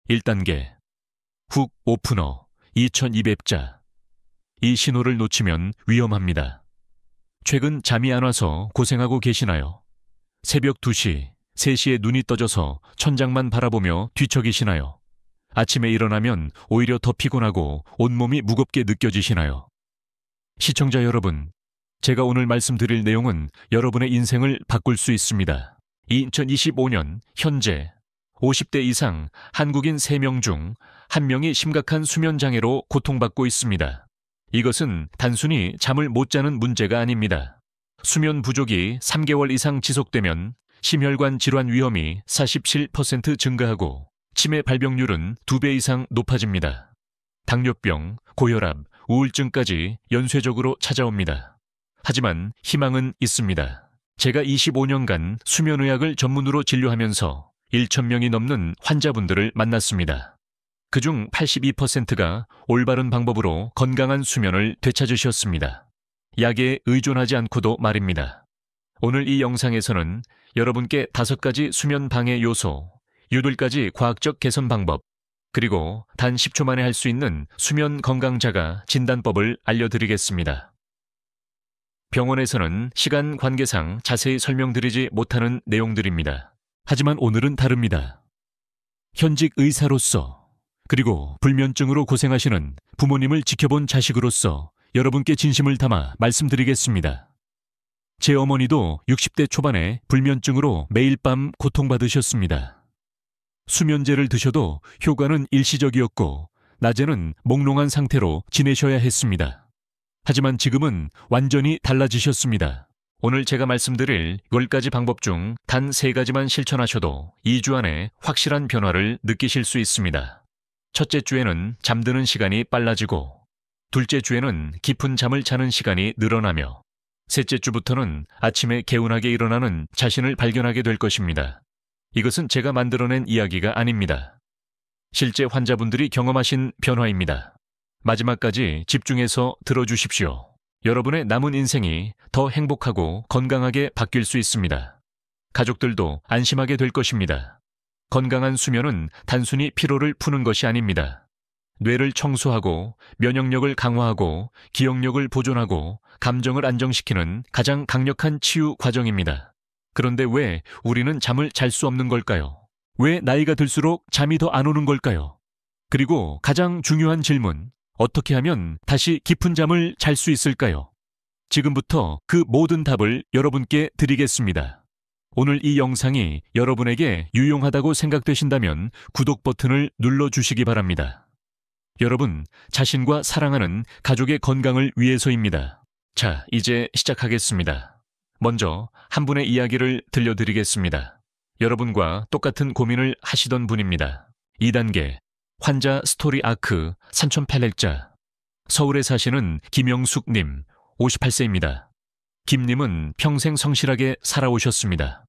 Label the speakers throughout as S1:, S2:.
S1: 1단계 훅 오프너 2200자. 이 신호를 놓치면 위험합니다. 최근 잠이 안 와서 고생하고 계시나요? 새벽 2시, 3시에 눈이 떠져서 천장만 바라보며 뒤척이시나요? 아침에 일어나면 오히려 더 피곤하고 온몸이 무겁게 느껴지시나요? 시청자 여러분, 제가 오늘 말씀드릴 내용은 여러분의 인생을 바꿀 수 있습니다. 2025년 현재 50대 이상 한국인 3명 중 1명이 심각한 수면장애로 고통받고 있습니다. 이것은 단순히 잠을 못 자는 문제가 아닙니다. 수면 부족이 3개월 이상 지속되면 심혈관 질환 위험이 47% 증가하고 치매 발병률은 2배 이상 높아집니다. 당뇨병, 고혈압, 우울증까지 연쇄적으로 찾아옵니다. 하지만 희망은 있습니다. 제가 25년간 수면의학을 전문으로 진료하면서 1,000명이 넘는 환자분들을 만났습니다. 그중 82%가 올바른 방법으로 건강한 수면을 되찾으셨습니다. 약에 의존하지 않고도 말입니다. 오늘 이 영상에서는 여러분께 5가지 수면 방해 요소, 8가지 과학적 개선 방법, 그리고 단 10초 만에 할 수 있는 수면 건강 자가 진단법을 알려드리겠습니다. 병원에서는 시간 관계상 자세히 설명드리지 못하는 내용들입니다. 하지만 오늘은 다릅니다. 현직 의사로서, 그리고 불면증으로 고생하시는 부모님을 지켜본 자식으로서 여러분께 진심을 담아 말씀드리겠습니다. 제 어머니도 60대 초반에 불면증으로 매일 밤 고통받으셨습니다. 수면제를 드셔도 효과는 일시적이었고 낮에는 몽롱한 상태로 지내셔야 했습니다. 하지만 지금은 완전히 달라지셨습니다. 오늘 제가 말씀드릴 10가지 방법 중 단 3가지만 실천하셔도 2주 안에 확실한 변화를 느끼실 수 있습니다. 첫째 주에는 잠드는 시간이 빨라지고, 둘째 주에는 깊은 잠을 자는 시간이 늘어나며, 셋째 주부터는 아침에 개운하게 일어나는 자신을 발견하게 될 것입니다. 이것은 제가 만들어낸 이야기가 아닙니다. 실제 환자분들이 경험하신 변화입니다. 마지막까지 집중해서 들어주십시오. 여러분의 남은 인생이 더 행복하고 건강하게 바뀔 수 있습니다. 가족들도 안심하게 될 것입니다. 건강한 수면은 단순히 피로를 푸는 것이 아닙니다. 뇌를 청소하고 면역력을 강화하고 기억력을 보존하고 감정을 안정시키는 가장 강력한 치유 과정입니다. 그런데 왜 우리는 잠을 잘 수 없는 걸까요? 왜 나이가 들수록 잠이 더 안 오는 걸까요? 그리고 가장 중요한 질문, 어떻게 하면 다시 깊은 잠을 잘 수 있을까요? 지금부터 그 모든 답을 여러분께 드리겠습니다. 오늘 이 영상이 여러분에게 유용하다고 생각되신다면 구독 버튼을 눌러주시기 바랍니다. 여러분, 자신과 사랑하는 가족의 건강을 위해서입니다. 자, 이제 시작하겠습니다. 먼저 한 분의 이야기를 들려드리겠습니다. 여러분과 똑같은 고민을 하시던 분입니다. 2단계 환자 스토리 아크 산천팔랙자. 서울에 사시는 김영숙님, 58세입니다. 김님은 평생 성실하게 살아오셨습니다.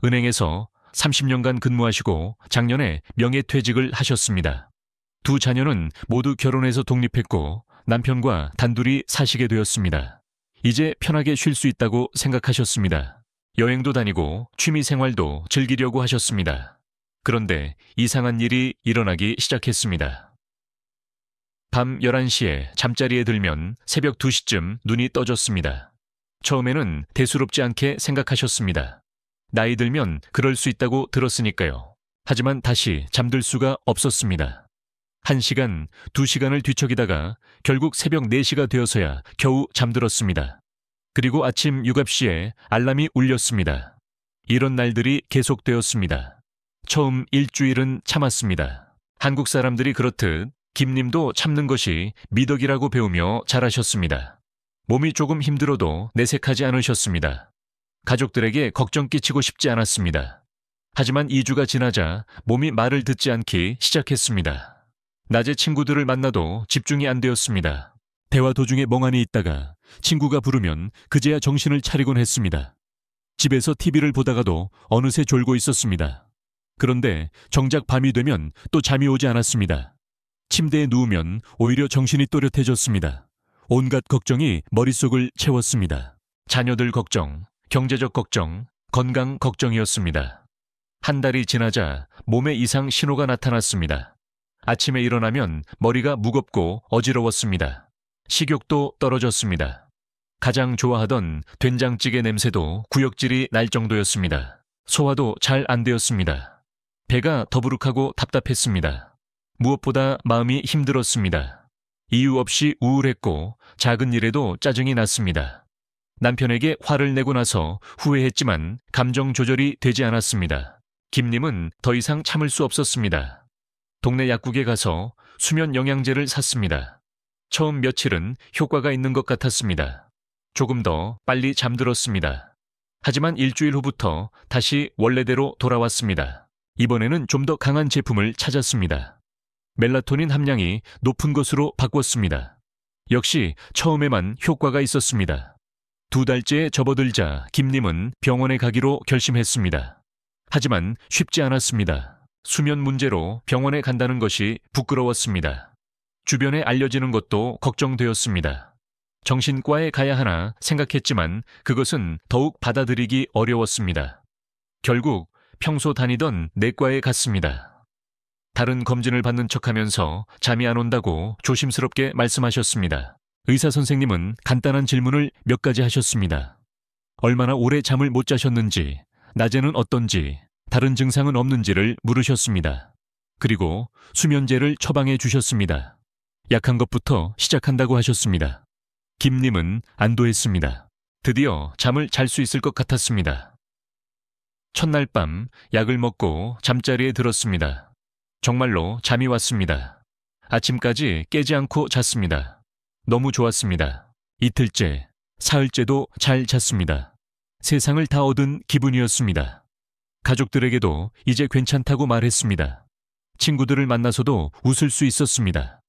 S1: 은행에서 30년간 근무하시고 작년에 명예퇴직을 하셨습니다. 2 자녀는 모두 결혼해서 독립했고 남편과 단둘이 사시게 되었습니다. 이제 편하게 쉴 수 있다고 생각하셨습니다. 여행도 다니고 취미생활도 즐기려고 하셨습니다. 그런데 이상한 일이 일어나기 시작했습니다. 밤 11시에 잠자리에 들면 새벽 2시쯤 눈이 떠졌습니다. 처음에는 대수롭지 않게 생각하셨습니다. 나이 들면 그럴 수 있다고 들었으니까요. 하지만 다시 잠들 수가 없었습니다. 1시간, 2시간을 뒤척이다가 결국 새벽 4시가 되어서야 겨우 잠들었습니다. 그리고 아침 6시에 알람이 울렸습니다. 이런 날들이 계속되었습니다. 처음 일주일은 참았습니다. 한국 사람들이 그렇듯 김님도 참는 것이 미덕이라고 배우며 자라셨습니다. 몸이 조금 힘들어도 내색하지 않으셨습니다. 가족들에게 걱정 끼치고 싶지 않았습니다. 하지만 2주가 지나자 몸이 말을 듣지 않기 시작했습니다. 낮에 친구들을 만나도 집중이 안 되었습니다. 대화 도중에 멍하니 있다가 친구가 부르면 그제야 정신을 차리곤 했습니다. 집에서 TV를 보다가도 어느새 졸고 있었습니다. 그런데 정작 밤이 되면 또 잠이 오지 않았습니다. 침대에 누우면 오히려 정신이 또렷해졌습니다. 온갖 걱정이 머릿속을 채웠습니다. 자녀들 걱정, 경제적 걱정, 건강 걱정이었습니다. 한 달이 지나자 몸에 이상 신호가 나타났습니다. 아침에 일어나면 머리가 무겁고 어지러웠습니다. 식욕도 떨어졌습니다. 가장 좋아하던 된장찌개 냄새도 구역질이 날 정도였습니다. 소화도 잘 안 되었습니다. 배가 더부룩하고 답답했습니다. 무엇보다 마음이 힘들었습니다. 이유 없이 우울했고 작은 일에도 짜증이 났습니다. 남편에게 화를 내고 나서 후회했지만 감정 조절이 되지 않았습니다. 김님은 더 이상 참을 수 없었습니다. 동네 약국에 가서 수면 영양제를 샀습니다. 처음 며칠은 효과가 있는 것 같았습니다. 조금 더 빨리 잠들었습니다. 하지만 일주일 후부터 다시 원래대로 돌아왔습니다. 이번에는 좀 더 강한 제품을 찾았습니다. 멜라토닌 함량이 높은 것으로 바꿨습니다. 역시 처음에만 효과가 있었습니다. 2달째에 접어들자 김님은 병원에 가기로 결심했습니다. 하지만 쉽지 않았습니다. 수면 문제로 병원에 간다는 것이 부끄러웠습니다. 주변에 알려지는 것도 걱정되었습니다. 정신과에 가야 하나 생각했지만 그것은 더욱 받아들이기 어려웠습니다. 결국 평소 다니던 내과에 갔습니다. 다른 검진을 받는 척하면서 잠이 안 온다고 조심스럽게 말씀하셨습니다. 의사 선생님은 간단한 질문을 몇 가지 하셨습니다. 얼마나 오래 잠을 못 자셨는지, 낮에는 어떤지, 다른 증상은 없는지를 물으셨습니다. 그리고 수면제를 처방해 주셨습니다. 약한 것부터 시작한다고 하셨습니다. 김님은 안도했습니다. 드디어 잠을 잘 수 있을 것 같았습니다. 첫날 밤 약을 먹고 잠자리에 들었습니다. 정말로 잠이 왔습니다. 아침까지 깨지 않고 잤습니다. 너무 좋았습니다. 이틀째, 사흘째도 잘 잤습니다. 세상을 다 얻은 기분이었습니다. 가족들에게도 이제 괜찮다고 말했습니다. 친구들을 만나서도 웃을 수 있었습니다.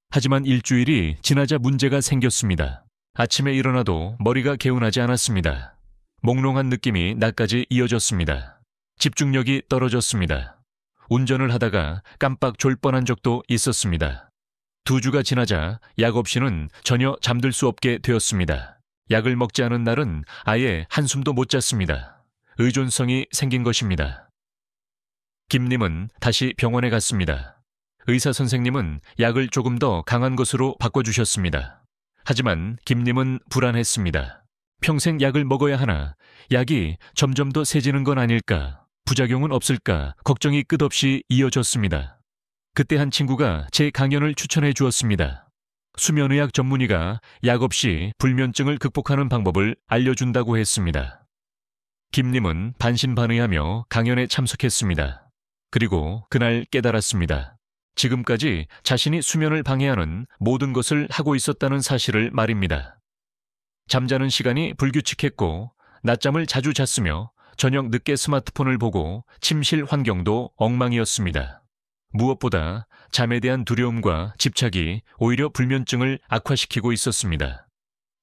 S1: 하지만 일주일이 지나자 문제가 생겼습니다. 아침에 일어나도 머리가 개운하지 않았습니다. 몽롱한 느낌이 낮까지 이어졌습니다. 집중력이 떨어졌습니다. 운전을 하다가 깜빡 졸 뻔한 적도 있었습니다. 2주가 지나자 약 없이는 전혀 잠들 수 없게 되었습니다. 약을 먹지 않은 날은 아예 한숨도 못 잤습니다. 의존성이 생긴 것입니다. 김님은 다시 병원에 갔습니다. 의사 선생님은 약을 조금 더 강한 것으로 바꿔주셨습니다. 하지만 김님은 불안했습니다. 평생 약을 먹어야 하나, 약이 점점 더 세지는 건 아닐까, 부작용은 없을까 걱정이 끝없이 이어졌습니다. 그때 한 친구가 제 강연을 추천해 주었습니다. 수면의학 전문의가 약 없이 불면증을 극복하는 방법을 알려준다고 했습니다. 김님은 반신반의하며 강연에 참석했습니다. 그리고 그날 깨달았습니다. 지금까지 자신이 수면을 방해하는 모든 것을 하고 있었다는 사실을 말입니다. 잠자는 시간이 불규칙했고 낮잠을 자주 잤으며 저녁 늦게 스마트폰을 보고 침실 환경도 엉망이었습니다. 무엇보다 잠에 대한 두려움과 집착이 오히려 불면증을 악화시키고 있었습니다.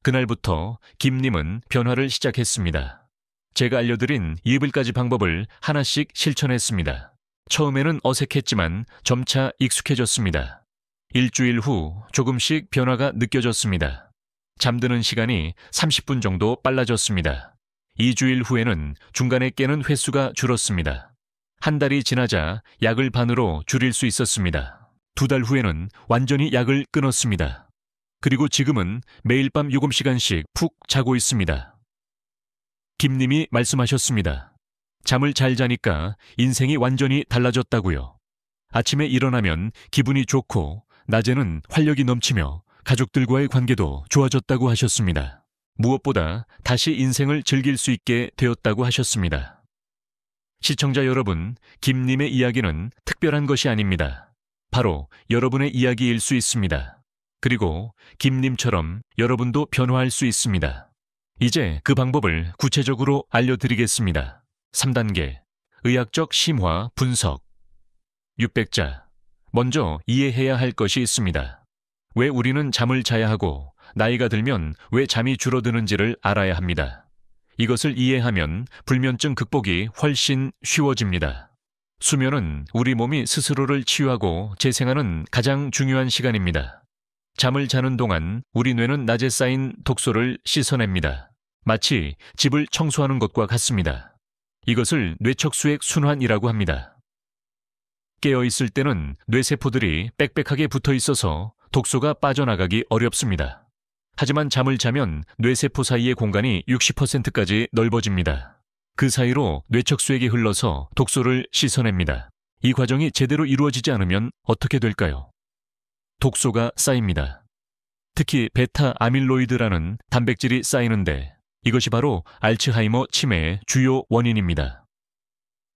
S1: 그날부터 김님은 변화를 시작했습니다. 제가 알려드린 2일까지 방법을 하나씩 실천했습니다. 처음에는 어색했지만 점차 익숙해졌습니다. 일주일 후 조금씩 변화가 느껴졌습니다. 잠드는 시간이 30분 정도 빨라졌습니다. 2주일 후에는 중간에 깨는 횟수가 줄었습니다. 한 달이 지나자 약을 반으로 줄일 수 있었습니다. 2달 후에는 완전히 약을 끊었습니다. 그리고 지금은 매일 밤 7시간씩 푹 자고 있습니다. 김님이 말씀하셨습니다. 잠을 잘 자니까 인생이 완전히 달라졌다고요. 아침에 일어나면 기분이 좋고 낮에는 활력이 넘치며 가족들과의 관계도 좋아졌다고 하셨습니다. 무엇보다 다시 인생을 즐길 수 있게 되었다고 하셨습니다. 시청자 여러분, 김님의 이야기는 특별한 것이 아닙니다. 바로 여러분의 이야기일 수 있습니다. 그리고 김님처럼 여러분도 변화할 수 있습니다. 이제 그 방법을 구체적으로 알려드리겠습니다. 3단계, 의학적 심화 분석. 600자, 먼저 이해해야 할 것이 있습니다. 왜 우리는 잠을 자야 하고 나이가 들면 왜 잠이 줄어드는지를 알아야 합니다. 이것을 이해하면 불면증 극복이 훨씬 쉬워집니다. 수면은 우리 몸이 스스로를 치유하고 재생하는 가장 중요한 시간입니다. 잠을 자는 동안 우리 뇌는 낮에 쌓인 독소를 씻어냅니다. 마치 집을 청소하는 것과 같습니다. 이것을 뇌척수액 순환이라고 합니다. 깨어있을 때는 뇌세포들이 빽빽하게 붙어 있어서 독소가 빠져나가기 어렵습니다. 하지만 잠을 자면 뇌세포 사이의 공간이 60%까지 넓어집니다. 그 사이로 뇌척수액이 흘러서 독소를 씻어냅니다. 이 과정이 제대로 이루어지지 않으면 어떻게 될까요? 독소가 쌓입니다. 특히 베타 아밀로이드라는 단백질이 쌓이는데 이것이 바로 알츠하이머 치매의 주요 원인입니다.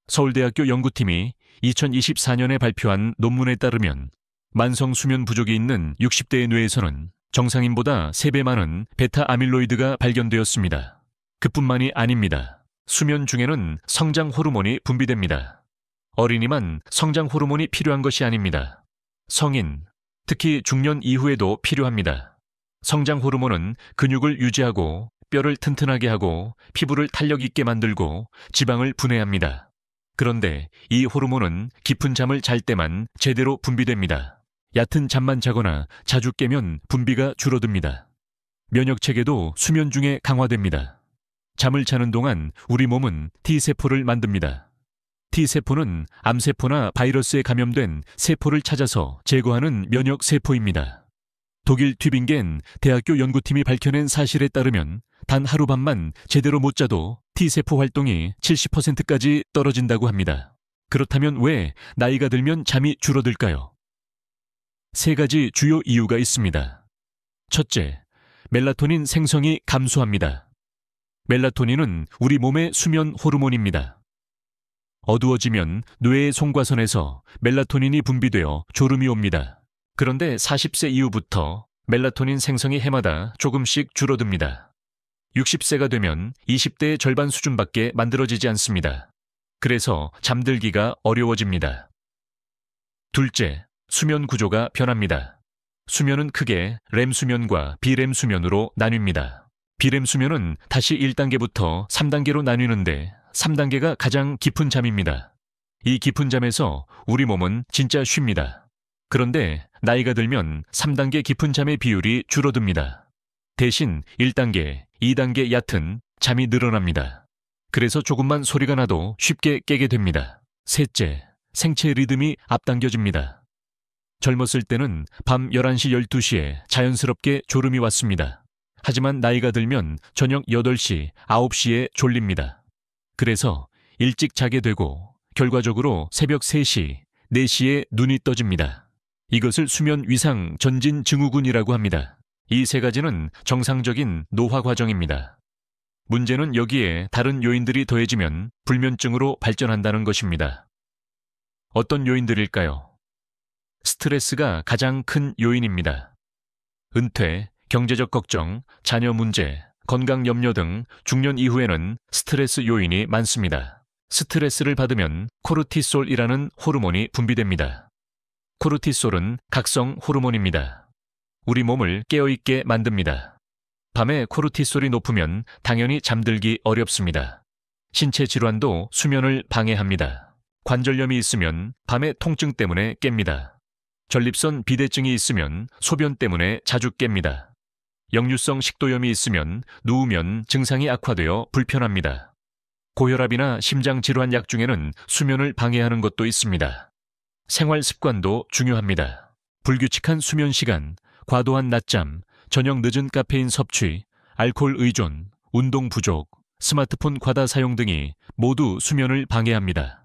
S1: 서울대학교 연구팀이 2024년에 발표한 논문에 따르면 만성 수면 부족이 있는 60대의 뇌에서는 정상인보다 3배 많은 베타 아밀로이드가 발견되었습니다. 그뿐만이 아닙니다. 수면 중에는 성장 호르몬이 분비됩니다. 어린이만 성장 호르몬이 필요한 것이 아닙니다. 성인, 특히 중년 이후에도 필요합니다. 성장 호르몬은 근육을 유지하고 뼈를 튼튼하게 하고 피부를 탄력 있게 만들고 지방을 분해합니다. 그런데 이 호르몬은 깊은 잠을 잘 때만 제대로 분비됩니다. 얕은 잠만 자거나 자주 깨면 분비가 줄어듭니다. 면역체계도 수면 중에 강화됩니다. 잠을 자는 동안 우리 몸은 T세포를 만듭니다. T세포는 암세포나 바이러스에 감염된 세포를 찾아서 제거하는 면역세포입니다. 독일 튜빙겐 대학교 연구팀이 밝혀낸 사실에 따르면 단 하룻밤만 제대로 못 자도 T세포 활동이 70%까지 떨어진다고 합니다. 그렇다면 왜 나이가 들면 잠이 줄어들까요? 3가지 주요 이유가 있습니다. 첫째, 멜라토닌 생성이 감소합니다. 멜라토닌은 우리 몸의 수면 호르몬입니다. 어두워지면 뇌의 송과선에서 멜라토닌이 분비되어 졸음이 옵니다. 그런데 40세 이후부터 멜라토닌 생성이 해마다 조금씩 줄어듭니다. 60세가 되면 20대의 절반 수준밖에 만들어지지 않습니다. 그래서 잠들기가 어려워집니다. 둘째, 수면 구조가 변합니다. 수면은 크게 렘 수면과 비렘 수면으로 나뉩니다. 비렘 수면은 다시 1단계부터 3단계로 나뉘는데 3단계가 가장 깊은 잠입니다. 이 깊은 잠에서 우리 몸은 진짜 쉽니다. 그런데 나이가 들면 3단계 깊은 잠의 비율이 줄어듭니다. 대신 1단계, 2단계 얕은 잠이 늘어납니다. 그래서 조금만 소리가 나도 쉽게 깨게 됩니다. 셋째, 생체 리듬이 앞당겨집니다. 젊었을 때는 밤 11시, 12시에 자연스럽게 졸음이 왔습니다. 하지만 나이가 들면 저녁 8시, 9시에 졸립니다. 그래서 일찍 자게 되고 결과적으로 새벽 3시, 4시에 눈이 떠집니다. 이것을 수면 위상 전진 증후군이라고 합니다. 이 3가지는 정상적인 노화 과정입니다. 문제는 여기에 다른 요인들이 더해지면 불면증으로 발전한다는 것입니다. 어떤 요인들일까요? 스트레스가 가장 큰 요인입니다. 은퇴, 경제적 걱정, 자녀 문제, 건강 염려 등 중년 이후에는 스트레스 요인이 많습니다. 스트레스를 받으면 코르티솔이라는 호르몬이 분비됩니다. 코르티솔은 각성 호르몬입니다. 우리 몸을 깨어있게 만듭니다. 밤에 코르티솔이 높으면 당연히 잠들기 어렵습니다. 신체 질환도 수면을 방해합니다. 관절염이 있으면 밤에 통증 때문에 깹니다. 전립선 비대증이 있으면 소변 때문에 자주 깹니다. 역류성 식도염이 있으면 누우면 증상이 악화되어 불편합니다. 고혈압이나 심장질환 약 중에는 수면을 방해하는 것도 있습니다. 생활 습관도 중요합니다. 불규칙한 수면 시간, 과도한 낮잠, 저녁 늦은 카페인 섭취, 알코올 의존, 운동 부족, 스마트폰 과다 사용 등이 모두 수면을 방해합니다.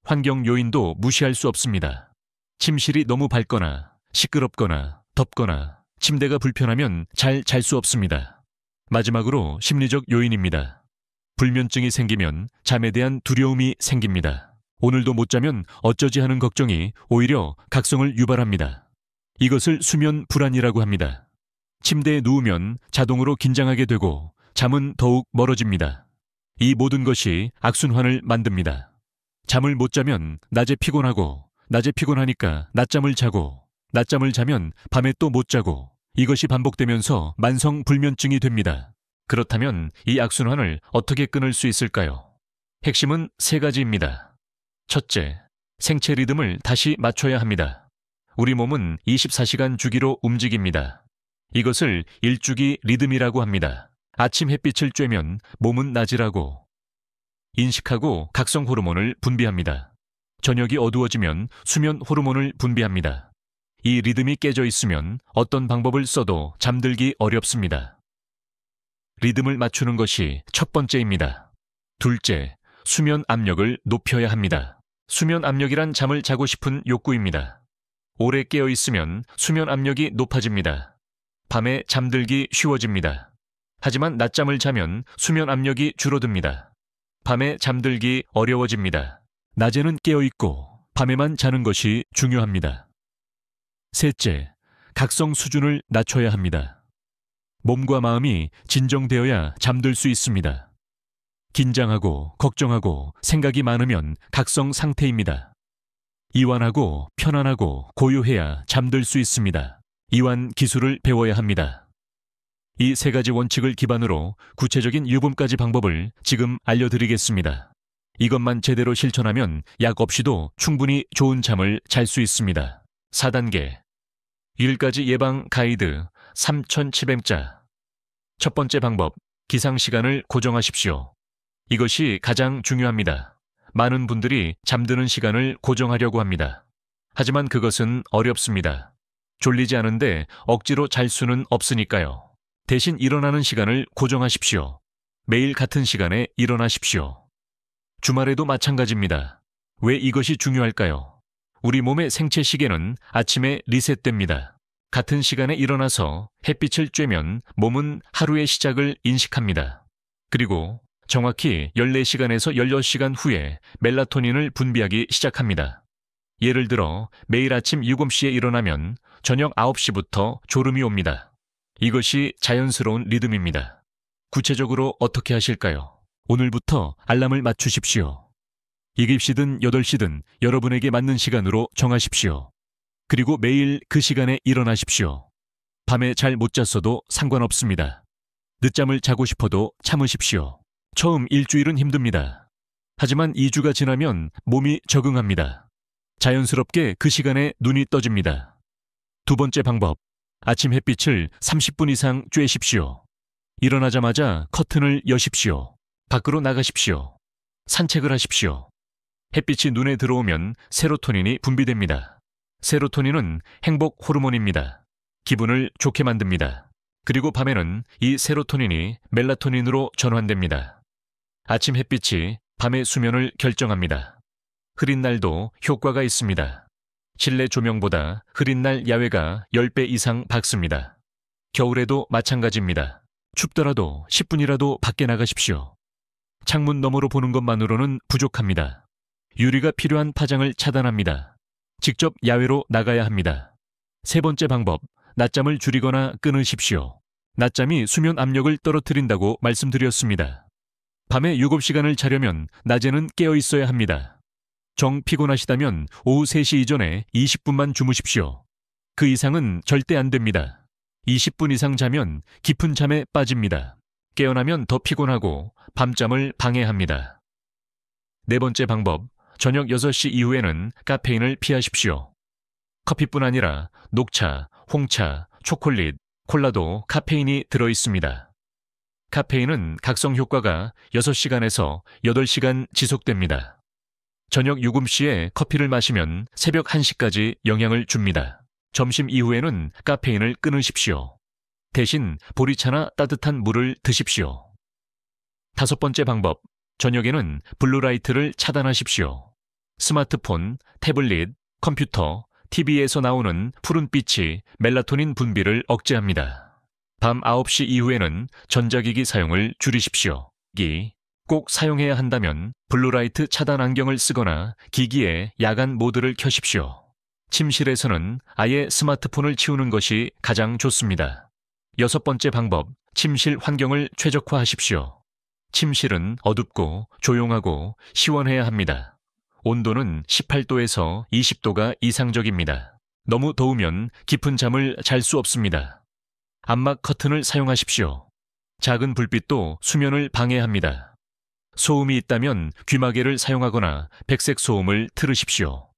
S1: 환경 요인도 무시할 수 없습니다. 침실이 너무 밝거나 시끄럽거나 덥거나 침대가 불편하면 잘 잘 수 없습니다. 마지막으로 심리적 요인입니다. 불면증이 생기면 잠에 대한 두려움이 생깁니다. 오늘도 못 자면 어쩌지 하는 걱정이 오히려 각성을 유발합니다. 이것을 수면 불안이라고 합니다. 침대에 누우면 자동으로 긴장하게 되고 잠은 더욱 멀어집니다. 이 모든 것이 악순환을 만듭니다. 잠을 못 자면 낮에 피곤하고 낮에 피곤하니까 낮잠을 자고 낮잠을 자면 밤에 또 못 자고 이것이 반복되면서 만성 불면증이 됩니다. 그렇다면 이 악순환을 어떻게 끊을 수 있을까요? 핵심은 3가지입니다. 첫째, 생체 리듬을 다시 맞춰야 합니다. 우리 몸은 24시간 주기로 움직입니다. 이것을 일주기 리듬이라고 합니다. 아침 햇빛을 쬐면 몸은 낮이라고, 인식하고 각성 호르몬을 분비합니다. 저녁이 어두워지면 수면 호르몬을 분비합니다. 이 리듬이 깨져 있으면 어떤 방법을 써도 잠들기 어렵습니다. 리듬을 맞추는 것이 첫 번째입니다. 둘째, 수면 압력을 높여야 합니다. 수면 압력이란 잠을 자고 싶은 욕구입니다. 오래 깨어 있으면 수면 압력이 높아집니다. 밤에 잠들기 쉬워집니다. 하지만 낮잠을 자면 수면 압력이 줄어듭니다. 밤에 잠들기 어려워집니다. 낮에는 깨어 있고 밤에만 자는 것이 중요합니다. 셋째, 각성 수준을 낮춰야 합니다. 몸과 마음이 진정되어야 잠들 수 있습니다. 긴장하고 걱정하고 생각이 많으면 각성 상태입니다. 이완하고 편안하고 고요해야 잠들 수 있습니다. 이완 기술을 배워야 합니다. 이 세 가지 원칙을 기반으로 구체적인 유분까지 방법을 지금 알려드리겠습니다. 이것만 제대로 실천하면 약 없이도 충분히 좋은 잠을 잘 수 있습니다. 4단계 1가지 예방 가이드 3700자. 첫 번째 방법, 기상시간을 고정하십시오. 이것이 가장 중요합니다. 많은 분들이 잠드는 시간을 고정하려고 합니다. 하지만 그것은 어렵습니다. 졸리지 않은데 억지로 잘 수는 없으니까요. 대신 일어나는 시간을 고정하십시오. 매일 같은 시간에 일어나십시오. 주말에도 마찬가지입니다. 왜 이것이 중요할까요? 우리 몸의 생체 시계는 아침에 리셋됩니다. 같은 시간에 일어나서 햇빛을 쬐면 몸은 하루의 시작을 인식합니다. 그리고 정확히 14시간에서 16시간 후에 멜라토닌을 분비하기 시작합니다. 예를 들어 매일 아침 7시에 일어나면 저녁 9시부터 졸음이 옵니다. 이것이 자연스러운 리듬입니다. 구체적으로 어떻게 하실까요? 오늘부터 알람을 맞추십시오. 7시든 8시든 여러분에게 맞는 시간으로 정하십시오. 그리고 매일 그 시간에 일어나십시오. 밤에 잘 못 잤어도 상관없습니다. 늦잠을 자고 싶어도 참으십시오. 처음 일주일은 힘듭니다. 하지만 2주가 지나면 몸이 적응합니다. 자연스럽게 그 시간에 눈이 떠집니다. 두 번째 방법, 아침 햇빛을 30분 이상 쬐십시오. 일어나자마자 커튼을 여십시오. 밖으로 나가십시오. 산책을 하십시오. 햇빛이 눈에 들어오면 세로토닌이 분비됩니다. 세로토닌은 행복 호르몬입니다. 기분을 좋게 만듭니다. 그리고 밤에는 이 세로토닌이 멜라토닌으로 전환됩니다. 아침 햇빛이 밤의 수면을 결정합니다. 흐린 날도 효과가 있습니다. 실내 조명보다 흐린 날 야외가 10배 이상 밝습니다. 겨울에도 마찬가지입니다. 춥더라도 10분이라도 밖에 나가십시오. 창문 너머로 보는 것만으로는 부족합니다. 유리가 필요한 파장을 차단합니다. 직접 야외로 나가야 합니다. 세 번째 방법, 낮잠을 줄이거나 끊으십시오. 낮잠이 수면 압력을 떨어뜨린다고 말씀드렸습니다. 밤에 7시간을 자려면 낮에는 깨어 있어야 합니다. 정 피곤하시다면 오후 3시 이전에 20분만 주무십시오. 그 이상은 절대 안 됩니다. 20분 이상 자면 깊은 잠에 빠집니다. 깨어나면 더 피곤하고 밤잠을 방해합니다. 네 번째 방법, 저녁 6시 이후에는 카페인을 피하십시오. 커피뿐 아니라 녹차, 홍차, 초콜릿, 콜라도 카페인이 들어있습니다. 카페인은 각성 효과가 6시간에서 8시간 지속됩니다. 저녁 7시에 커피를 마시면 새벽 1시까지 영향을 줍니다. 점심 이후에는 카페인을 끊으십시오. 대신 보리차나 따뜻한 물을 드십시오. 다섯 번째 방법, 저녁에는 블루라이트를 차단하십시오. 스마트폰, 태블릿, 컴퓨터, TV에서 나오는 푸른빛이 멜라토닌 분비를 억제합니다. 밤 9시 이후에는 전자기기 사용을 줄이십시오. 꼭 사용해야 한다면 블루라이트 차단 안경을 쓰거나 기기에 야간 모드를 켜십시오. 침실에서는 아예 스마트폰을 치우는 것이 가장 좋습니다. 여섯 번째 방법, 침실 환경을 최적화하십시오. 침실은 어둡고 조용하고 시원해야 합니다. 온도는 18도에서 20도가 이상적입니다. 너무 더우면 깊은 잠을 잘 수 없습니다. 암막 커튼을 사용하십시오. 작은 불빛도 수면을 방해합니다. 소음이 있다면 귀마개를 사용하거나 백색 소음을 틀으십시오.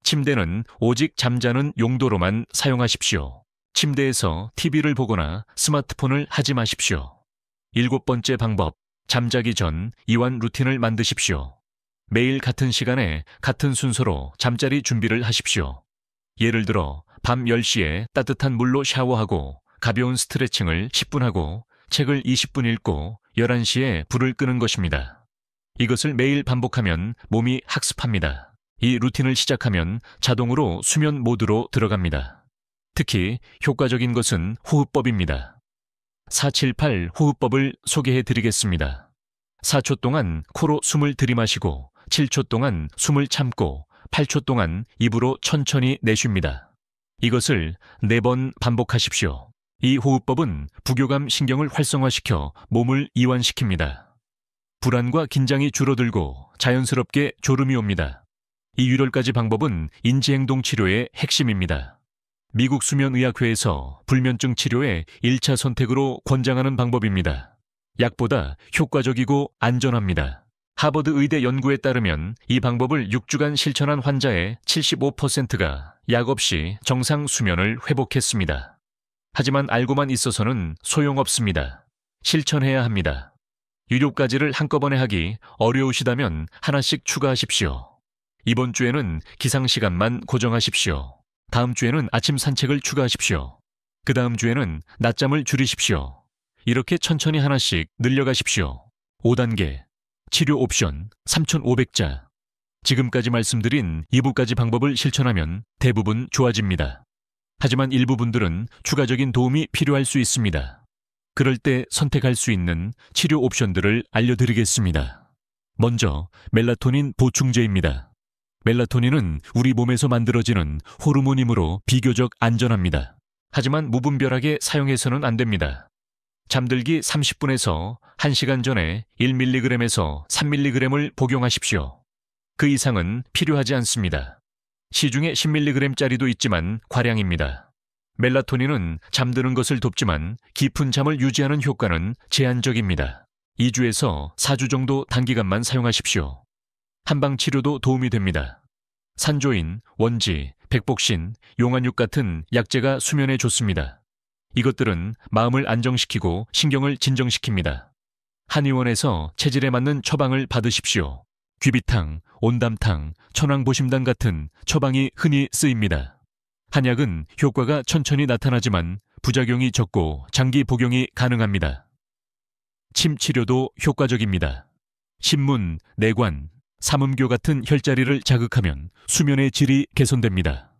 S1: 침대는 오직 잠자는 용도로만 사용하십시오. 침대에서 TV를 보거나 스마트폰을 하지 마십시오. 일곱 번째 방법, 잠자기 전 이완 루틴을 만드십시오. 매일 같은 시간에 같은 순서로 잠자리 준비를 하십시오. 예를 들어 밤 10시에 따뜻한 물로 샤워하고 가벼운 스트레칭을 10분 하고 책을 20분 읽고 11시에 불을 끄는 것입니다. 이것을 매일 반복하면 몸이 학습합니다. 이 루틴을 시작하면 자동으로 수면 모드로 들어갑니다. 특히 효과적인 것은 호흡법입니다. 478 호흡법을 소개해 드리겠습니다. 4초 동안 코로 숨을 들이마시고 7초 동안 숨을 참고 8초 동안 입으로 천천히 내쉽니다. 이것을 4번 반복하십시오. 이 호흡법은 부교감 신경을 활성화시켜 몸을 이완시킵니다. 불안과 긴장이 줄어들고 자연스럽게 졸음이 옵니다. 이 8가지 방법은 인지행동 치료의 핵심입니다. 미국 수면의학회에서 불면증 치료의 1차 선택으로 권장하는 방법입니다. 약보다 효과적이고 안전합니다. 하버드 의대 연구에 따르면 이 방법을 6주간 실천한 환자의 75%가 약 없이 정상 수면을 회복했습니다. 하지만 알고만 있어서는 소용없습니다. 실천해야 합니다. 7가지를 한꺼번에 하기 어려우시다면 하나씩 추가하십시오. 이번 주에는 기상시간만 고정하십시오. 다음 주에는 아침 산책을 추가하십시오. 그 다음 주에는 낮잠을 줄이십시오. 이렇게 천천히 하나씩 늘려가십시오. 5단계 치료 옵션 3,500자. 지금까지 말씀드린 2부까지 방법을 실천하면 대부분 좋아집니다. 하지만 일부 분들은 추가적인 도움이 필요할 수 있습니다. 그럴 때 선택할 수 있는 치료 옵션들을 알려드리겠습니다. 먼저 멜라토닌 보충제입니다. 멜라토닌은 우리 몸에서 만들어지는 호르몬이므로 비교적 안전합니다. 하지만 무분별하게 사용해서는 안 됩니다. 잠들기 30분에서 1시간 전에 1mg에서 3mg을 복용하십시오. 그 이상은 필요하지 않습니다. 시중에 10mg짜리도 있지만 과량입니다. 멜라토닌은 잠드는 것을 돕지만 깊은 잠을 유지하는 효과는 제한적입니다. 2주에서 4주 정도 단기간만 사용하십시오. 한방치료도 도움이 됩니다. 산조인, 원지, 백복신, 용안육 같은 약재가 수면에 좋습니다. 이것들은 마음을 안정시키고 신경을 진정시킵니다. 한의원에서 체질에 맞는 처방을 받으십시오. 귀비탕, 온담탕, 천황보심당 같은 처방이 흔히 쓰입니다. 한약은 효과가 천천히 나타나지만 부작용이 적고 장기 복용이 가능합니다. 침 치료도 효과적입니다. 신문, 내관, 삼음교 같은 혈자리를 자극하면 수면의 질이 개선됩니다.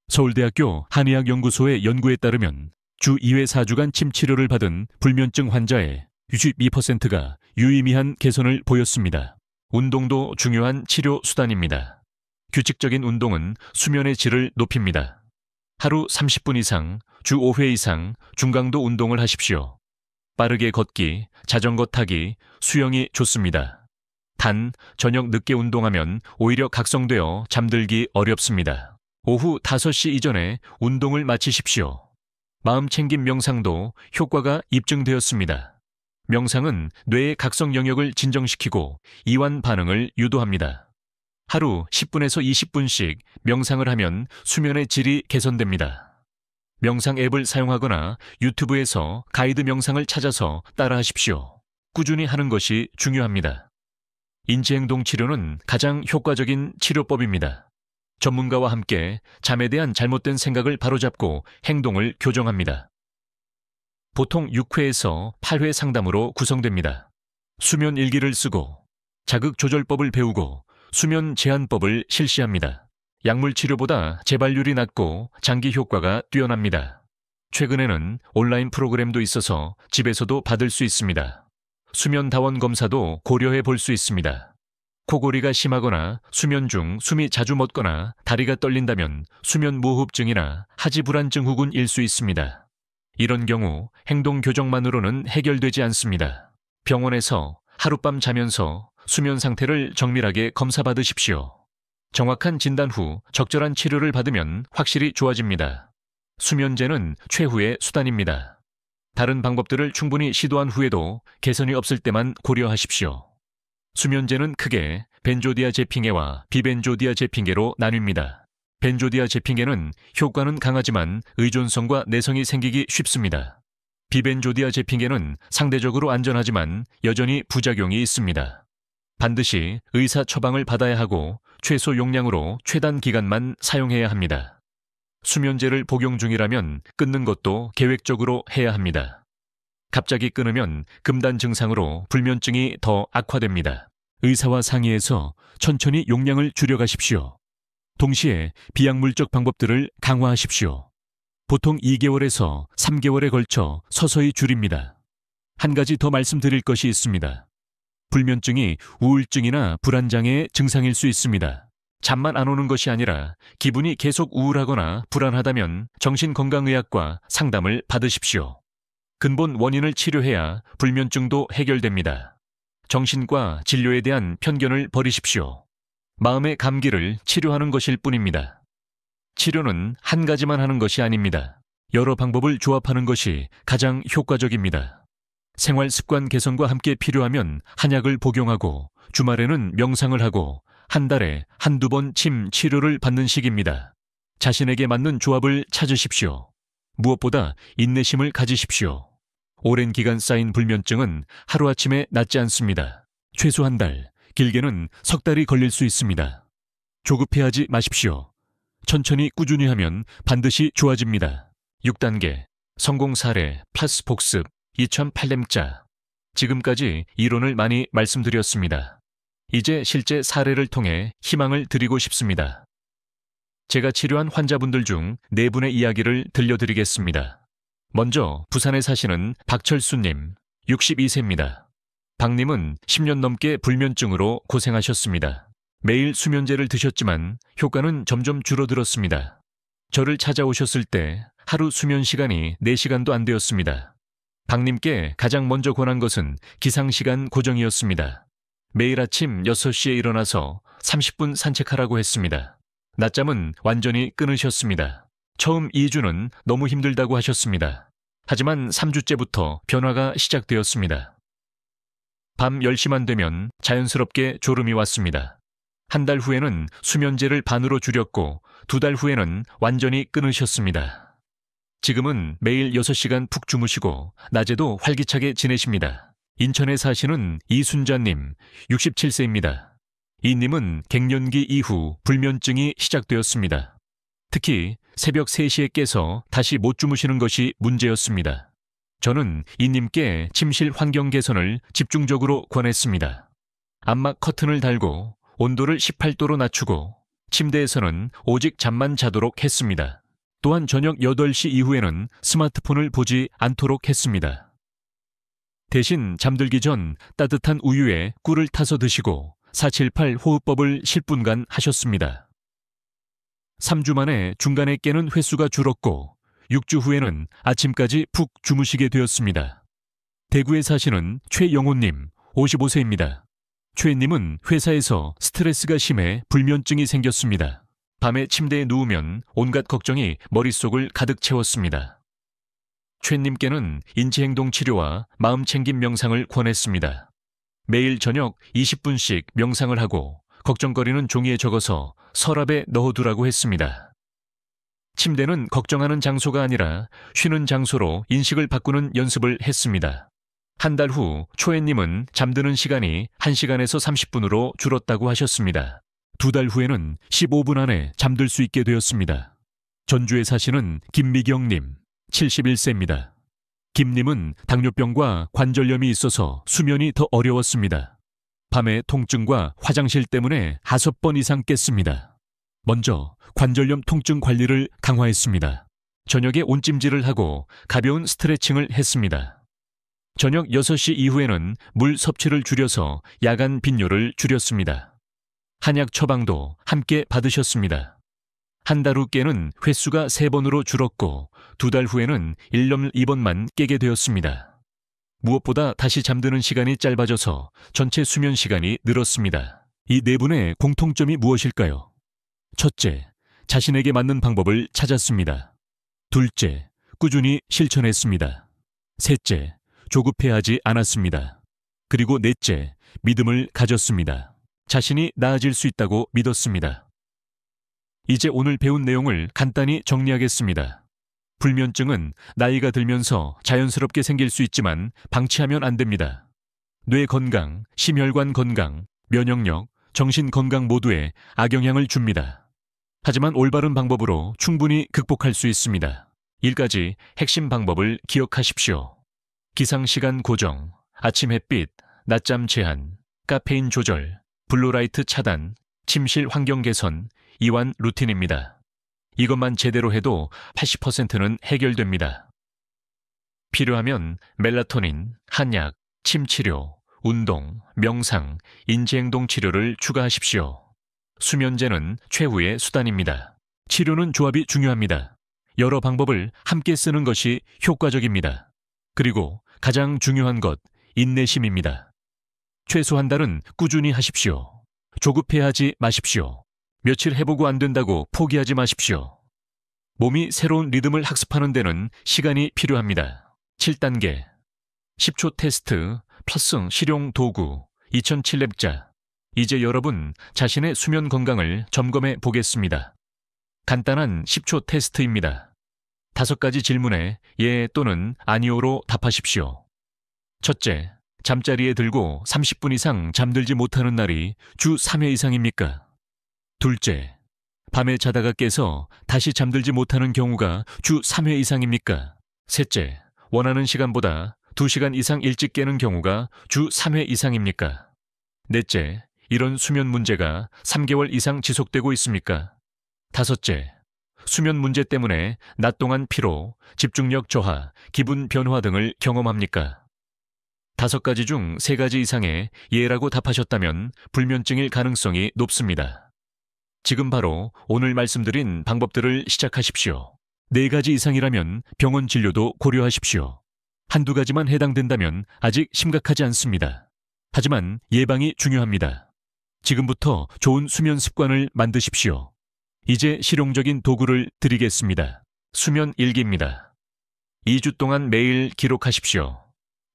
S1: 서울대학교 한의학연구소의 연구에 따르면 주 2회 4주간 침 치료를 받은 불면증 환자의 62%가 유의미한 개선을 보였습니다. 운동도 중요한 치료 수단입니다. 규칙적인 운동은 수면의 질을 높입니다. 하루 30분 이상, 주 5회 이상 중강도 운동을 하십시오. 빠르게 걷기, 자전거 타기, 수영이 좋습니다. 단, 저녁 늦게 운동하면 오히려 각성되어 잠들기 어렵습니다. 오후 5시 이전에 운동을 마치십시오. 마음챙김 명상도 효과가 입증되었습니다. 명상은 뇌의 각성 영역을 진정시키고 이완 반응을 유도합니다. 하루 10분에서 20분씩 명상을 하면 수면의 질이 개선됩니다. 명상 앱을 사용하거나 유튜브에서 가이드 명상을 찾아서 따라하십시오. 꾸준히 하는 것이 중요합니다. 인지행동 치료는 가장 효과적인 치료법입니다. 전문가와 함께 잠에 대한 잘못된 생각을 바로잡고 행동을 교정합니다. 보통 6회에서 8회 상담으로 구성됩니다. 수면 일기를 쓰고 자극조절법을 배우고 수면 제한법을 실시합니다. 약물 치료보다 재발률이 낮고 장기 효과가 뛰어납니다. 최근에는 온라인 프로그램도 있어서 집에서도 받을 수 있습니다. 수면 다원 검사도 고려해 볼 수 있습니다. 코골이가 심하거나 수면 중 숨이 자주 멎거나 다리가 떨린다면 수면 무호흡증이나 하지 불안 증후군일 수 있습니다. 이런 경우 행동 교정만으로는 해결되지 않습니다. 병원에서 하룻밤 자면서 수면 상태를 정밀하게 검사받으십시오. 정확한 진단 후 적절한 치료를 받으면 확실히 좋아집니다. 수면제는 최후의 수단입니다. 다른 방법들을 충분히 시도한 후에도 개선이 없을 때만 고려하십시오. 수면제는 크게 벤조디아제핑계와 비벤조디아제핑계로 나뉩니다. 벤조디아제핑계는 효과는 강하지만 의존성과 내성이 생기기 쉽습니다. 비벤조디아제핑에는 상대적으로 안전하지만 여전히 부작용이 있습니다. 반드시 의사 처방을 받아야 하고 최소 용량으로 최단 기간만 사용해야 합니다. 수면제를 복용 중이라면 끊는 것도 계획적으로 해야 합니다. 갑자기 끊으면 금단 증상으로 불면증이 더 악화됩니다. 의사와 상의해서 천천히 용량을 줄여가십시오. 동시에 비약물적 방법들을 강화하십시오. 보통 2개월에서 3개월에 걸쳐 서서히 줄입니다. 한 가지 더 말씀드릴 것이 있습니다. 불면증이 우울증이나 불안장애의 증상일 수 있습니다. 잠만 안 오는 것이 아니라 기분이 계속 우울하거나 불안하다면 정신건강의학과 상담을 받으십시오. 근본 원인을 치료해야 불면증도 해결됩니다. 정신과 진료에 대한 편견을 버리십시오. 마음의 감기를 치료하는 것일 뿐입니다. 치료는 한 가지만 하는 것이 아닙니다. 여러 방법을 조합하는 것이 가장 효과적입니다. 생활 습관 개선과 함께 필요하면 한약을 복용하고 주말에는 명상을 하고 한 달에 한두 번 침 치료를 받는 식입니다. 자신에게 맞는 조합을 찾으십시오. 무엇보다 인내심을 가지십시오. 오랜 기간 쌓인 불면증은 하루아침에 낫지 않습니다. 최소 한 달, 길게는 석 달이 걸릴 수 있습니다. 조급해하지 마십시오. 천천히 꾸준히 하면 반드시 좋아집니다. 6단계 성공 사례 플러스 복습 2008렘자. 지금까지 이론을 많이 말씀드렸습니다. 이제 실제 사례를 통해 희망을 드리고 싶습니다. 제가 치료한 환자분들 중 4분의 이야기를 들려드리겠습니다. 먼저 부산에 사시는 박철수님, 62세입니다. 박님은 10년 넘게 불면증으로 고생하셨습니다. 매일 수면제를 드셨지만 효과는 점점 줄어들었습니다. 저를 찾아오셨을 때 하루 수면 시간이 4시간도 안 되었습니다. 박님께 가장 먼저 권한 것은 기상시간 고정이었습니다. 매일 아침 6시에 일어나서 30분 산책하라고 했습니다. 낮잠은 완전히 끊으셨습니다. 처음 2주는 너무 힘들다고 하셨습니다. 하지만 3주째부터 변화가 시작되었습니다. 밤 10시만 되면 자연스럽게 졸음이 왔습니다. 한 달 후에는 수면제를 반으로 줄였고 2달 후에는 완전히 끊으셨습니다. 지금은 매일 6시간 푹 주무시고 낮에도 활기차게 지내십니다. 인천에 사시는 이순자님, 67세입니다. 이님은 갱년기 이후 불면증이 시작되었습니다. 특히 새벽 3시에 깨서 다시 못 주무시는 것이 문제였습니다. 저는 이님께 침실 환경 개선을 집중적으로 권했습니다. 암막 커튼을 달고 온도를 18도로 낮추고 침대에서는 오직 잠만 자도록 했습니다. 또한 저녁 8시 이후에는 스마트폰을 보지 않도록 했습니다. 대신 잠들기 전 따뜻한 우유에 꿀을 타서 드시고 478 호흡법을 10분간 하셨습니다. 3주 만에 중간에 깨는 횟수가 줄었고 6주 후에는 아침까지 푹 주무시게 되었습니다. 대구에 사시는 최영호님, 55세입니다. 최님은 회사에서 스트레스가 심해 불면증이 생겼습니다. 밤에 침대에 누우면 온갖 걱정이 머릿속을 가득 채웠습니다. 최님께는 인지행동 치료와 마음챙김 명상을 권했습니다. 매일 저녁 20분씩 명상을 하고 걱정거리는 종이에 적어서 서랍에 넣어두라고 했습니다. 침대는 걱정하는 장소가 아니라 쉬는 장소로 인식을 바꾸는 연습을 했습니다. 한 달 후 초애님은 잠드는 시간이 1시간에서 30분으로 줄었다고 하셨습니다. 2달 후에는 15분 안에 잠들 수 있게 되었습니다. 전주에 사시는 김미경님, 71세입니다. 김님은 당뇨병과 관절염이 있어서 수면이 더 어려웠습니다. 밤에 통증과 화장실 때문에 5번 이상 깼습니다. 먼저 관절염 통증 관리를 강화했습니다. 저녁에 온찜질을 하고 가벼운 스트레칭을 했습니다. 저녁 6시 이후에는 물 섭취를 줄여서 야간 빈뇨를 줄였습니다. 한약 처방도 함께 받으셨습니다. 한 달 후 깨는 횟수가 3번으로 줄었고 2달 후에는 1년 2번만 깨게 되었습니다. 무엇보다 다시 잠드는 시간이 짧아져서 전체 수면 시간이 늘었습니다. 이 4분의 공통점이 무엇일까요? 첫째, 자신에게 맞는 방법을 찾았습니다. 둘째, 꾸준히 실천했습니다. 셋째, 조급해하지 않았습니다. 그리고 넷째, 믿음을 가졌습니다. 자신이 나아질 수 있다고 믿었습니다. 이제 오늘 배운 내용을 간단히 정리하겠습니다. 불면증은 나이가 들면서 자연스럽게 생길 수 있지만 방치하면 안 됩니다. 뇌 건강, 심혈관 건강, 면역력, 정신 건강 모두에 악영향을 줍니다. 하지만 올바른 방법으로 충분히 극복할 수 있습니다. 1가지 핵심 방법을 기억하십시오. 기상시간 고정, 아침 햇빛, 낮잠 제한, 카페인 조절, 블루라이트 차단, 침실 환경 개선, 이완 루틴입니다. 이것만 제대로 해도 80%는 해결됩니다. 필요하면 멜라토닌, 한약, 침치료, 운동, 명상, 인지행동 치료를 추가하십시오. 수면제는 최후의 수단입니다. 치료는 조합이 중요합니다. 여러 방법을 함께 쓰는 것이 효과적입니다. 그리고 가장 중요한 것, 인내심입니다. 최소 한 달은 꾸준히 하십시오. 조급해하지 마십시오. 며칠 해보고 안 된다고 포기하지 마십시오. 몸이 새로운 리듬을 학습하는 데는 시간이 필요합니다. 7단계 10초 테스트 플러스 실용 도구 2007렙자. 이제 여러분 자신의 수면 건강을 점검해 보겠습니다. 간단한 10초 테스트입니다. 5가지 질문에 예 또는 아니오로 답하십시오. 첫째, 잠자리에 들고 30분 이상 잠들지 못하는 날이 주 3회 이상입니까? 둘째, 밤에 자다가 깨서 다시 잠들지 못하는 경우가 주 3회 이상입니까? 셋째, 원하는 시간보다 2시간 이상 일찍 깨는 경우가 주 3회 이상입니까? 넷째, 이런 수면 문제가 3개월 이상 지속되고 있습니까? 다섯째, 수면 문제 때문에 낮 동안 피로, 집중력 저하, 기분 변화 등을 경험합니까? 5가지 중 3가지 이상의 예라고 답하셨다면 불면증일 가능성이 높습니다. 지금 바로 오늘 말씀드린 방법들을 시작하십시오. 4가지 이상이라면 병원 진료도 고려하십시오. 한두 가지만 해당된다면 아직 심각하지 않습니다. 하지만 예방이 중요합니다. 지금부터 좋은 수면 습관을 만드십시오. 이제 실용적인 도구를 드리겠습니다. 수면 일기입니다. 2주 동안 매일 기록하십시오.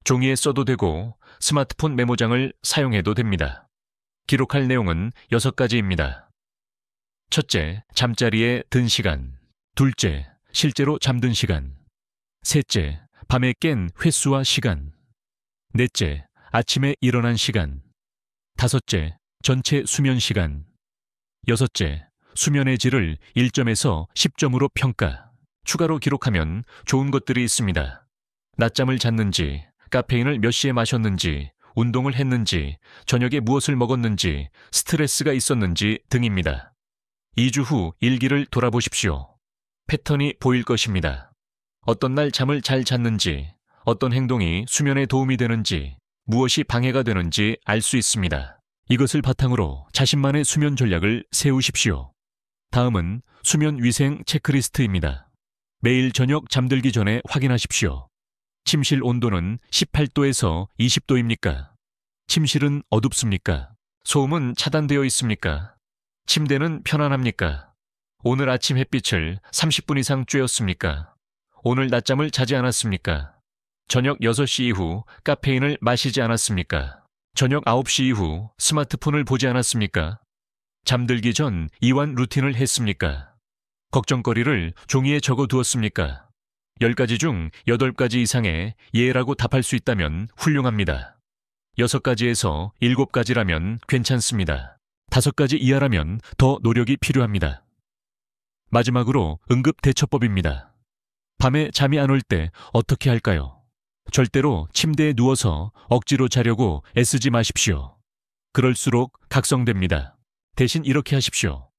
S1: 종이에 써도 되고 스마트폰 메모장을 사용해도 됩니다. 기록할 내용은 6가지입니다. 첫째, 잠자리에 든 시간. 둘째, 실제로 잠든 시간. 셋째, 밤에 깬 횟수와 시간. 넷째, 아침에 일어난 시간. 다섯째, 전체 수면 시간. 여섯째, 수면의 질을 1점에서 10점으로 평가. 추가로 기록하면 좋은 것들이 있습니다. 낮잠을 잤는지, 카페인을 몇 시에 마셨는지, 운동을 했는지, 저녁에 무엇을 먹었는지, 스트레스가 있었는지 등입니다. 2주 후 일기를 돌아보십시오. 패턴이 보일 것입니다. 어떤 날 잠을 잘 잤는지, 어떤 행동이 수면에 도움이 되는지, 무엇이 방해가 되는지 알 수 있습니다. 이것을 바탕으로 자신만의 수면 전략을 세우십시오. 다음은 수면 위생 체크리스트입니다. 매일 저녁 잠들기 전에 확인하십시오. 침실 온도는 18도에서 20도입니까? 침실은 어둡습니까? 소음은 차단되어 있습니까? 침대는 편안합니까? 오늘 아침 햇빛을 30분 이상 쬐었습니까? 오늘 낮잠을 자지 않았습니까? 저녁 6시 이후 카페인을 마시지 않았습니까? 저녁 9시 이후 스마트폰을 보지 않았습니까? 잠들기 전 이완 루틴을 했습니까? 걱정거리를 종이에 적어두었습니까? 10가지 중 8가지 이상의 예라고 답할 수 있다면 훌륭합니다. 6가지에서 7가지라면 괜찮습니다. 5가지 이하라면 더 노력이 필요합니다. 마지막으로 응급대처법입니다. 밤에 잠이 안 올 때 어떻게 할까요? 절대로 침대에 누워서 억지로 자려고 애쓰지 마십시오. 그럴수록 각성됩니다. 대신 이렇게 하십시오.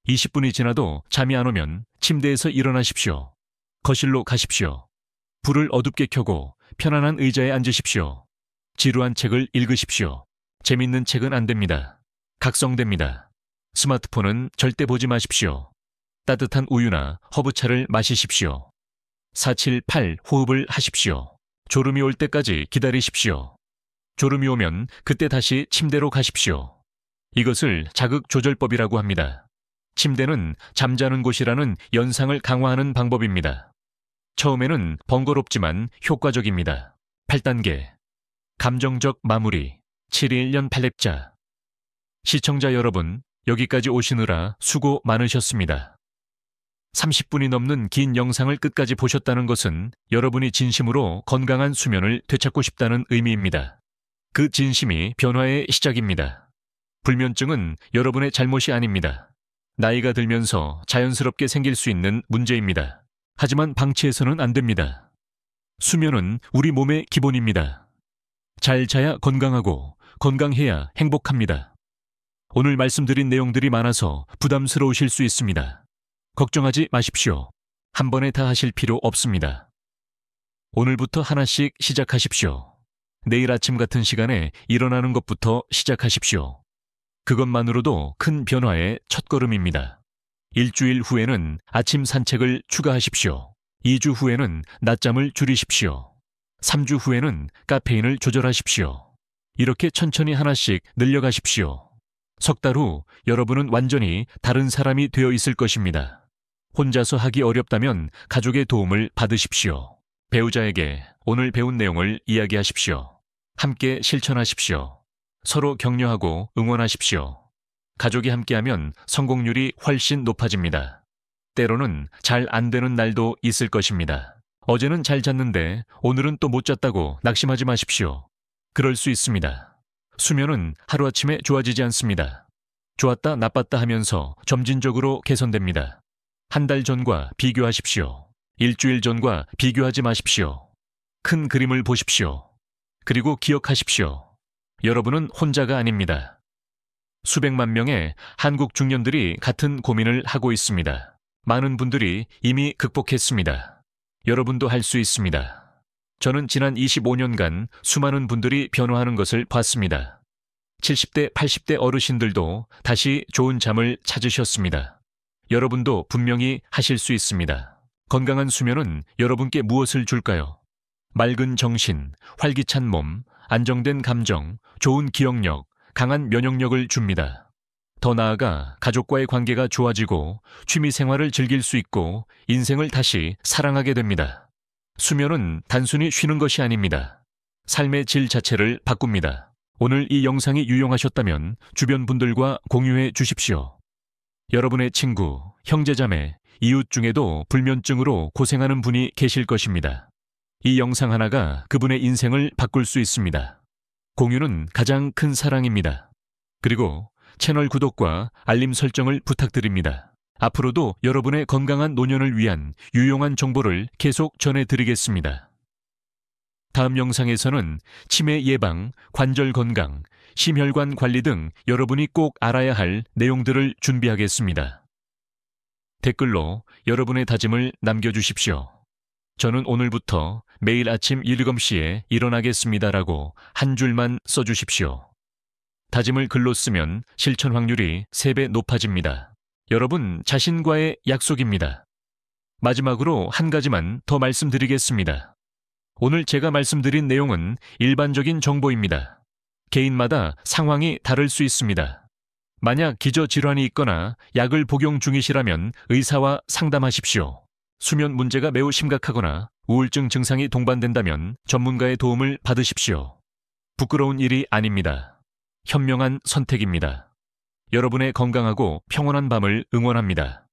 S1: 20분이 지나도 잠이 안 오면 침대에서 일어나십시오. 거실로 가십시오. 불을 어둡게 켜고 편안한 의자에 앉으십시오. 지루한 책을 읽으십시오. 재밌는 책은 안 됩니다. 각성됩니다. 스마트폰은 절대 보지 마십시오. 따뜻한 우유나 허브차를 마시십시오. 478 호흡을 하십시오. 졸음이 올 때까지 기다리십시오. 졸음이 오면 그때 다시 침대로 가십시오. 이것을 자극조절법이라고 합니다. 침대는 잠자는 곳이라는 연상을 강화하는 방법입니다. 처음에는 번거롭지만 효과적입니다. 8단계 감정적 마무리 7일 8렙자. 시청자 여러분, 여기까지 오시느라 수고 많으셨습니다. 30분이 넘는 긴 영상을 끝까지 보셨다는 것은 여러분이 진심으로 건강한 수면을 되찾고 싶다는 의미입니다. 그 진심이 변화의 시작입니다. 불면증은 여러분의 잘못이 아닙니다. 나이가 들면서 자연스럽게 생길 수 있는 문제입니다. 하지만 방치해서는 안 됩니다. 수면은 우리 몸의 기본입니다. 잘 자야 건강하고 건강해야 행복합니다. 오늘 말씀드린 내용들이 많아서 부담스러우실 수 있습니다. 걱정하지 마십시오. 한 번에 다 하실 필요 없습니다. 오늘부터 하나씩 시작하십시오. 내일 아침 같은 시간에 일어나는 것부터 시작하십시오. 그것만으로도 큰 변화의 첫걸음입니다. 일주일 후에는 아침 산책을 추가하십시오. 2주 후에는 낮잠을 줄이십시오. 3주 후에는 카페인을 조절하십시오. 이렇게 천천히 하나씩 늘려가십시오. 석 달 후 여러분은 완전히 다른 사람이 되어 있을 것입니다. 혼자서 하기 어렵다면 가족의 도움을 받으십시오. 배우자에게 오늘 배운 내용을 이야기하십시오. 함께 실천하십시오. 서로 격려하고 응원하십시오. 가족이 함께하면 성공률이 훨씬 높아집니다. 때로는 잘 안 되는 날도 있을 것입니다. 어제는 잘 잤는데 오늘은 또 못 잤다고 낙심하지 마십시오. 그럴 수 있습니다. 수면은 하루아침에 좋아지지 않습니다. 좋았다 나빴다 하면서 점진적으로 개선됩니다. 한 달 전과 비교하십시오. 일주일 전과 비교하지 마십시오. 큰 그림을 보십시오. 그리고 기억하십시오. 여러분은 혼자가 아닙니다. 수백만 명의 한국 중년들이 같은 고민을 하고 있습니다. 많은 분들이 이미 극복했습니다. 여러분도 할 수 있습니다. 저는 지난 25년간 수많은 분들이 변화하는 것을 봤습니다. 70대, 80대 어르신들도 다시 좋은 잠을 찾으셨습니다. 여러분도 분명히 하실 수 있습니다. 건강한 수면은 여러분께 무엇을 줄까요? 맑은 정신, 활기찬 몸, 안정된 감정, 좋은 기억력, 강한 면역력을 줍니다. 더 나아가 가족과의 관계가 좋아지고 취미 생활을 즐길 수 있고 인생을 다시 사랑하게 됩니다. 수면은 단순히 쉬는 것이 아닙니다. 삶의 질 자체를 바꿉니다. 오늘 이 영상이 유용하셨다면 주변 분들과 공유해 주십시오. 여러분의 친구, 형제자매, 이웃 중에도 불면증으로 고생하는 분이 계실 것입니다. 이 영상 하나가 그분의 인생을 바꿀 수 있습니다. 공유는 가장 큰 사랑입니다. 그리고 채널 구독과 알림 설정을 부탁드립니다. 앞으로도 여러분의 건강한 노년을 위한 유용한 정보를 계속 전해드리겠습니다. 다음 영상에서는 치매 예방, 관절 건강, 심혈관 관리 등 여러분이 꼭 알아야 할 내용들을 준비하겠습니다. 댓글로 여러분의 다짐을 남겨주십시오. 저는 오늘부터 매일 아침 7시에 일어나겠습니다라고 한 줄만 써주십시오. 다짐을 글로 쓰면 실천 확률이 3배 높아집니다. 여러분 자신과의 약속입니다. 마지막으로 한 가지만 더 말씀드리겠습니다. 오늘 제가 말씀드린 내용은 일반적인 정보입니다. 개인마다 상황이 다를 수 있습니다. 만약 기저질환이 있거나 약을 복용 중이시라면 의사와 상담하십시오. 수면 문제가 매우 심각하거나 우울증 증상이 동반된다면 전문가의 도움을 받으십시오. 부끄러운 일이 아닙니다. 현명한 선택입니다. 여러분의 건강하고 평온한 밤을 응원합니다.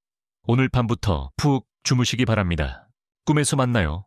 S1: 오늘 밤부터 푹 주무시기 바랍니다. 꿈에서 만나요.